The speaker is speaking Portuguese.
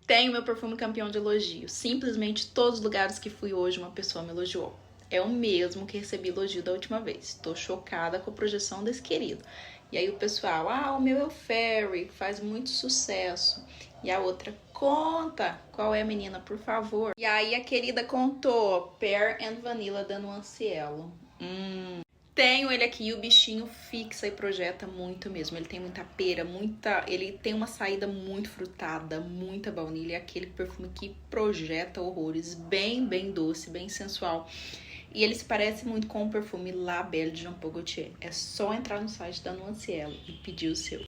Tenho meu perfume campeão de elogio. Simplesmente todos os lugares que fui hoje uma pessoa me elogiou. É o mesmo que recebi elogio da última vez. Tô chocada com a projeção desse querido. E aí o pessoal, o meu é o Fairy, faz muito sucesso. E a outra, conta qual é a menina, por favor. E aí a querida contou, Pear and Vanilla da Nuancielo. Tenho ele aqui e o bichinho fixa e projeta muito mesmo. Ele tem muita pera, ele tem uma saída muito frutada, muita baunilha. É aquele perfume que projeta horrores, bem doce, bem sensual. E ele se parece muito com o perfume La Belle de Jean Paul Gaultier. É só entrar no site da Nuancielo e pedir o seu.